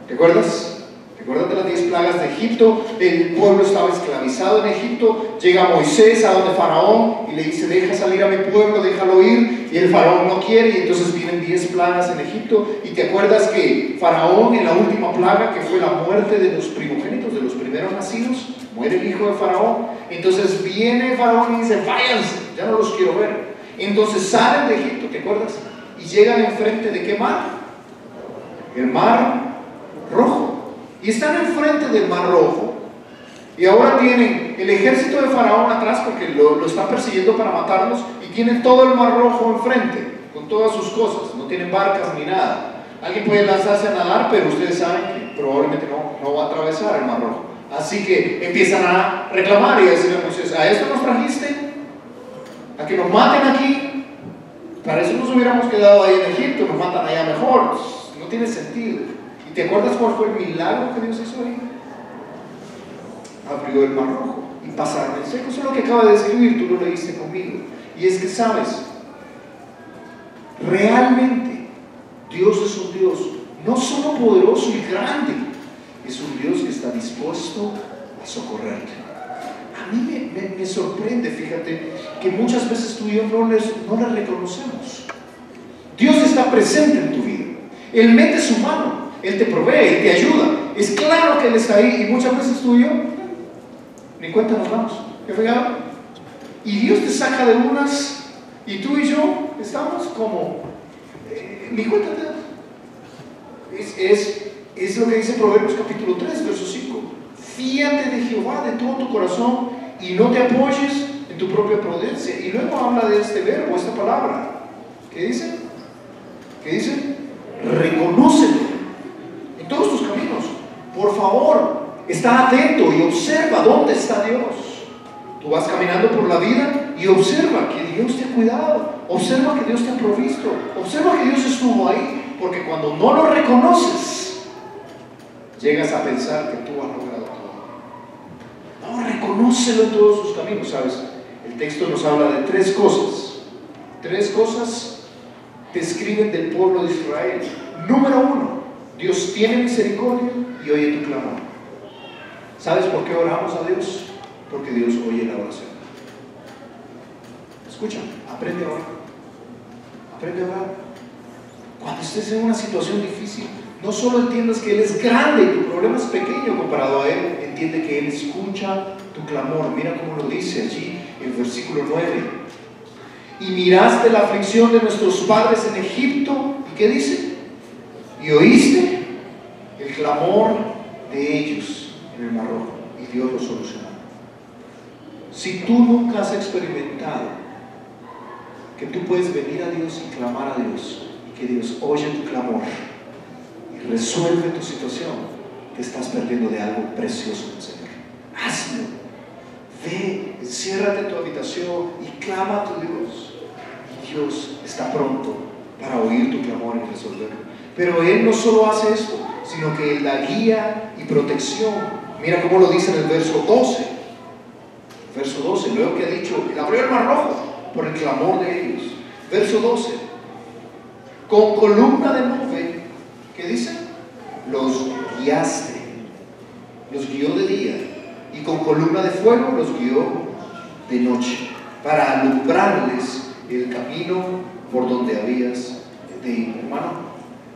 ¿Te acuerdas? ¿Te acuerdas de las 10 plagas de Egipto? El pueblo estaba esclavizado en Egipto. Llega Moisés a donde Faraón y le dice, deja salir a mi pueblo, déjalo ir. Y el Faraón no quiere, y entonces vienen 10 plagas en Egipto. Y te acuerdas que Faraón, en la última plaga, que fue la muerte de los primogénitos, de los primeros nacidos, muere el hijo de Faraón. Entonces viene Faraón y dice, váyanse, ya no los quiero ver. Entonces salen de Egipto, ¿te acuerdas? Y llegan enfrente de ¿qué mar? El Mar Rojo. Y están enfrente del Mar Rojo, y ahora tienen el ejército de Faraón atrás porque lo están persiguiendo para matarlos, y tienen todo el Mar Rojo enfrente con todas sus cosas. No tienen barcas ni nada. Alguien puede lanzarse a nadar, pero ustedes saben que probablemente no va a atravesar el Mar Rojo. Así que empiezan a reclamar y a decirle a Moisés, ¿a esto nos trajiste? ¿A que nos maten aquí? Para eso nos hubiéramos quedado ahí en Egipto, nos matan allá mejor. No tiene sentido. ¿Te acuerdas cuál fue el milagro que Dios hizo ahí? Abrió el Mar Rojo. y pasaron en seco. Eso es lo que acaba de escribir, tú lo leíste conmigo. Y es que, ¿sabes? Realmente Dios es un Dios no solo poderoso y grande, es un Dios que está dispuesto a socorrerte. A mí me sorprende, fíjate, que muchas veces tú y yo no le reconocemos. Dios está presente en tu vida. Él mete su mano, Él te provee, Él te ayuda. Es claro que Él está ahí, y muchas veces tú y yo ni cuenta nos damos. ¿Qué regalo? Y Dios te saca de unas, y tú y yo estamos como ni cuenta te das. Es lo que dice Proverbios capítulo 3, verso 5. Fíate de Jehová de todo tu corazón y no te apoyes en tu propia prudencia. Y luego habla de este verbo, esta palabra. ¿Qué dice? ¿Qué dice? Reconócelo en todos tus caminos. Por favor, está atento y observa dónde está Dios. Tú vas caminando por la vida y observa que Dios te ha cuidado, observa que Dios te ha provisto, observa que Dios estuvo ahí, porque cuando no lo reconoces, llegas a pensar que tú has logrado todo. No, reconócelo en todos sus caminos, ¿sabes? El texto nos habla de tres cosas. Tres cosas describen del pueblo de Israel. Número uno, Dios tiene misericordia y oye tu clamor. ¿Sabes por qué oramos a Dios? Porque Dios oye la oración. Escucha, aprende a orar. Aprende a orar. Cuando estés en una situación difícil, no solo entiendas que Él es grande y tu problema es pequeño comparado a Él, entiende que Él escucha tu clamor. Mira cómo lo dice allí el versículo 9. Y miraste la aflicción de nuestros padres en Egipto. ¿Y qué dice? Y oíste el clamor de ellos en el Mar Rojo, y Dios lo solucionó. Si tú nunca has experimentado que tú puedes venir a Dios y clamar a Dios, y que Dios oye tu clamor y resuelve tu situación, te estás perdiendo de algo precioso del Señor. Hazlo. Ve, enciérrate en tu habitación y clama a tu Dios. Y Dios está pronto para oír tu clamor y resolverlo. Pero Él no solo hace esto, sino que Él da guía y protección. Mira cómo lo dice en el verso 12. Verso 12, luego que ha dicho, Él abrió el Mar Rojo por el clamor de ellos. Verso 12, con columna de nube, ¿qué dice? Los guiaste, los guió de día, y con columna de fuego los guió de noche, para alumbrarles el camino por donde habías de ir. Hermano,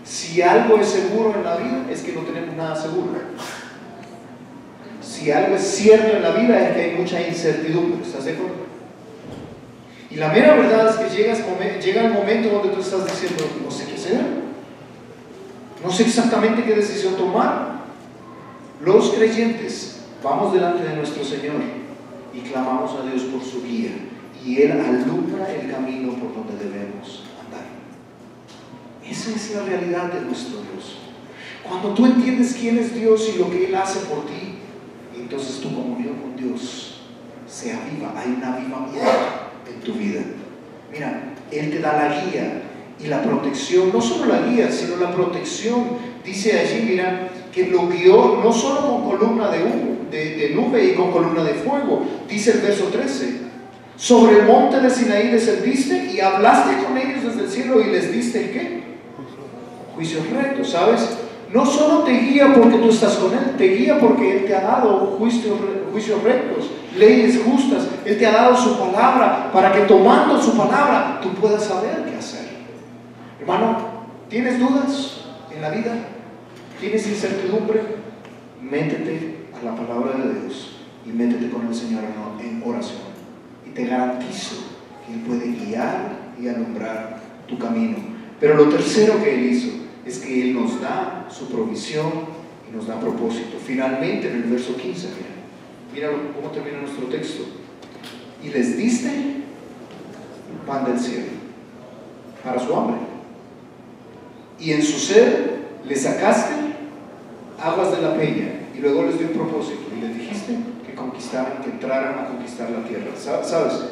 si algo es seguro en la vida, es que no tenemos nada seguro. Si algo es cierto en la vida, es que hay mucha incertidumbre. ¿Estás de acuerdo? Y la mera verdad es que llega el momento donde tú estás diciendo, no sé qué hacer, no sé exactamente qué decisión tomar. Los creyentes vamos delante de nuestro Señor y clamamos a Dios por su guía, y Él alumbra el camino por donde debemos andar. Esa es la realidad de nuestro Dios. Cuando tú entiendes quién es Dios y lo que Él hace por ti, entonces tu comunión con Dios se aviva. Hay un avivamiento en tu vida. Mira, Él te da la guía y la protección. No solo la guía, sino la protección. Dice allí, mira, que lo guió no solo con columna de nube y con columna de fuego. Dice el verso 13: sobre el monte de Sinaí descendiste y hablaste con ellos desde el cielo y les diste ¿qué? Juicios rectos. ¿Sabes? No solo te guía porque tú estás con Él, te guía porque Él te ha dado juicios rectos, leyes justas. Él te ha dado su palabra para que, tomando su palabra, tú puedas saber qué hacer. Hermano, ¿tienes dudas en la vida? ¿Tienes incertidumbre? Métete a la palabra de Dios y métete con el Señor en oración. Y te garantizo que Él puede guiar y alumbrar tu camino. Pero lo tercero que Él hizo es que Él nos da su provisión y nos da propósito. Finalmente, en el verso 15, mira cómo termina nuestro texto. Y les diste pan del cielo para su hambre, y en su sed les sacaste aguas de la peña. Y luego les dio un propósito y les dijiste que conquistaran, que entraran a conquistar la tierra. ¿Sabes?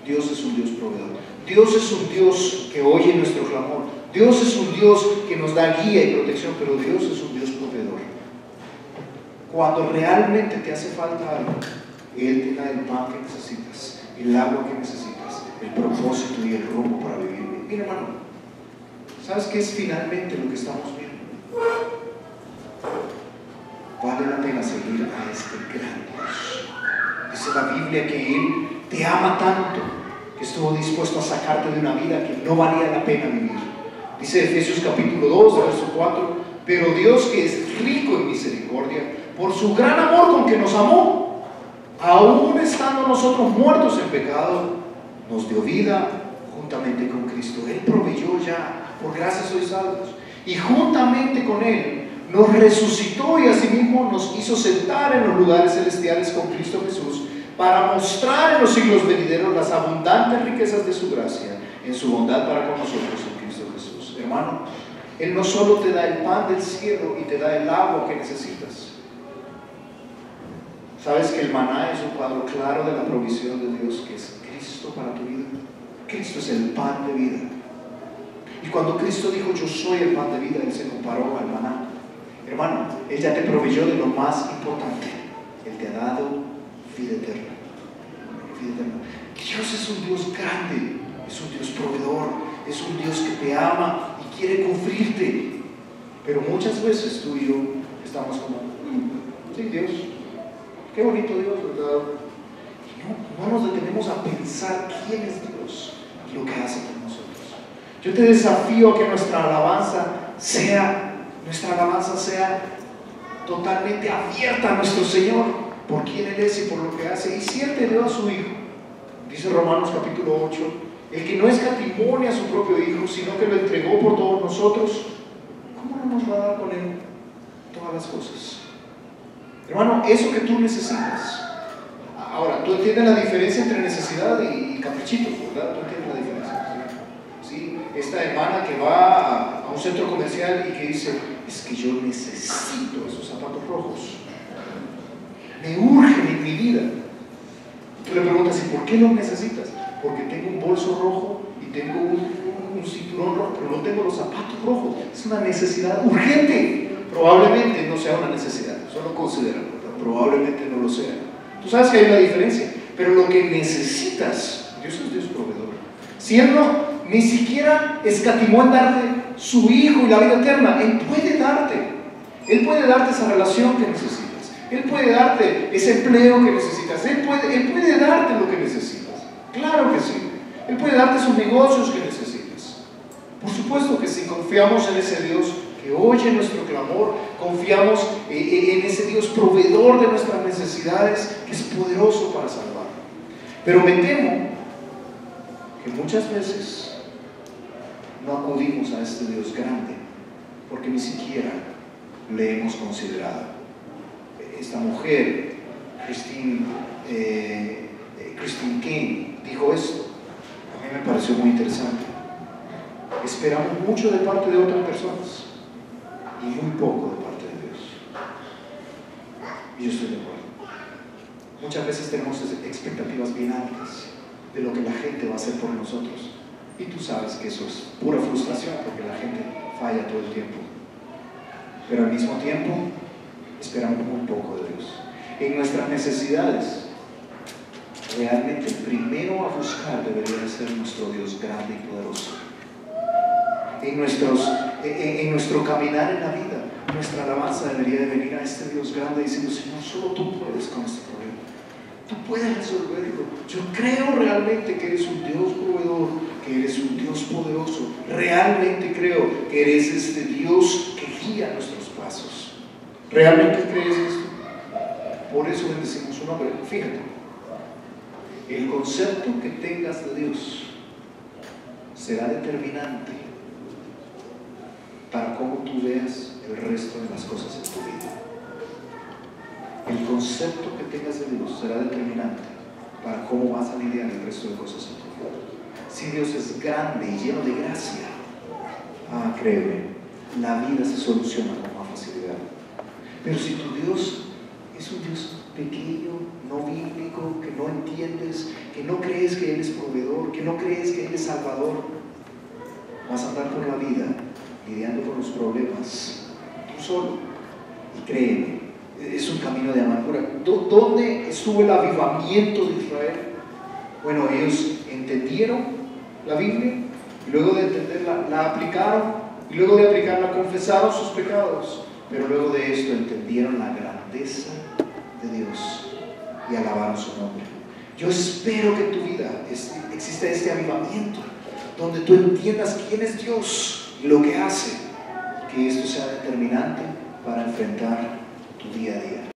Dios es un Dios proveedor. Dios es un Dios que oye nuestro clamor. Dios es un Dios que nos da guía y protección, pero Dios es un Dios proveedor. Cuando realmente te hace falta algo, Él te da el pan que necesitas, el agua que necesitas, el propósito y el rumbo para vivir. Mira, hermano, ¿sabes qué es finalmente lo que estamos viendo? Vale la pena seguir a este gran Dios. Dice la Biblia que Él te ama tanto que estuvo dispuesto a sacarte de una vida que no valía la pena vivir. Dice Efesios capítulo 2, verso 4: pero Dios, que es rico en misericordia, por su gran amor con que nos amó, aún estando nosotros muertos en pecado, nos dio vida juntamente con Cristo. Él proveyó ya, por gracia sois salvos, y juntamente con Él nos resucitó y asimismo nos hizo sentar en los lugares celestiales con Cristo Jesús, para mostrar en los siglos venideros las abundantes riquezas de su gracia en su bondad para con nosotros en Cristo Jesús. Hermano, Él no solo te da el pan del cielo y te da el agua que necesitas. ¿Sabes que el maná es un cuadro claro de la provisión de Dios, que es Cristo para tu vida? Cristo es el pan de vida. Y cuando Cristo dijo yo soy el pan de vida, Él se comparó al maná. Hermano, Él ya te proveyó de lo más importante. Él te ha dado vida eterna. Vida eterna. Dios es un Dios grande, es un Dios proveedor, es un Dios que te ama y quiere cubrirte. Pero muchas veces tú y yo estamos como, sí, Dios, qué bonito Dios, ¿verdad? Y no nos detenemos a pensar quién es Dios y lo que hace por nosotros. Yo te desafío a que nuestra alabanza sea totalmente abierta a nuestro Señor, por quién Él es y por lo que hace. Y si Él te dio a su Hijo, dice Romanos capítulo 8, el que no escatimó a su propio Hijo, sino que lo entregó por todos nosotros, ¿cómo no nos va a dar con Él todas las cosas? Hermano, eso que tú necesitas. Ahora, tú entiendes la diferencia entre necesidad y caprichitos, ¿verdad? Tú entiendes la diferencia. ¿Sí? Esta hermana que va a un centro comercial y que dice, es que yo necesito esos zapatos rojos, me urgen en mi vida. Tú le preguntas, ¿y por qué los necesitas? Porque tengo un bolso rojo y tengo un cinturón rojo, pero no tengo los zapatos rojos. Es una necesidad urgente. Probablemente no sea una necesidad, solo considéralo, probablemente no lo sea. Tú sabes que hay una diferencia, pero lo que necesitas, Dios es Dios proveedor. Si Él no, ni siquiera escatimó en darte su Hijo y la vida eterna, Él puede darte esa relación que necesitas, Él puede darte ese empleo que necesitas, Él puede darte lo que necesitas, claro que sí, Él puede darte esos negocios que necesitas. Por supuesto que sí, confiamos en ese Dios que oye nuestro clamor, confiamos en ese Dios proveedor de nuestras necesidades, que es poderoso para salvar. Pero me temo que muchas veces no acudimos a este Dios grande porque ni siquiera le hemos considerado. Esta mujer, Christine King, dijo esto. A mí me pareció muy interesante. Esperamos mucho de parte de otras personas y muy poco de parte de Dios. Y yo estoy de acuerdo. Muchas veces tenemos expectativas bien altas de lo que la gente va a hacer por nosotros, y tú sabes que eso es pura frustración porque la gente falla todo el tiempo. Pero al mismo tiempo esperamos muy poco de Dios. En nuestras necesidades, realmente el primero a buscar debería ser nuestro Dios grande y poderoso. En nuestro caminar en la vida, nuestra alabanza debería de venir a este Dios grande diciendo, Señor, solo tú puedes con este problema, tú puedes resolverlo. Yo creo realmente que eres un Dios proveedor, que eres un Dios poderoso, realmente creo que eres este Dios que guía nuestros pasos. ¿Realmente crees esto? Por eso bendecimos su nombre. Fíjate, el concepto que tengas de Dios será determinante para cómo tú veas el resto de las cosas en tu vida. El concepto que tengas de Dios será determinante para cómo vas a lidiar el resto de cosas en tu vida. Si Dios es grande y lleno de gracia, créeme, la vida se soluciona con más facilidad. Pero si tu Dios es un Dios pequeño, no bíblico, que no entiendes, que no crees que Él es proveedor, que no crees que Él es salvador, vas a andar por la vida lidiando con los problemas tú solo. Y créeme, es un camino de amargura. ¿Dónde estuvo el avivamiento de Israel? Bueno, ellos entendieron la Biblia y luego de entenderla la aplicaron, y luego de aplicarla confesaron sus pecados, pero luego de esto entendieron la grandeza de Dios y alabaron su nombre. Yo espero que en tu vida exista este avivamiento, donde tú entiendas quién es Dios y lo que hace, que esto sea determinante para enfrentar tu día a día.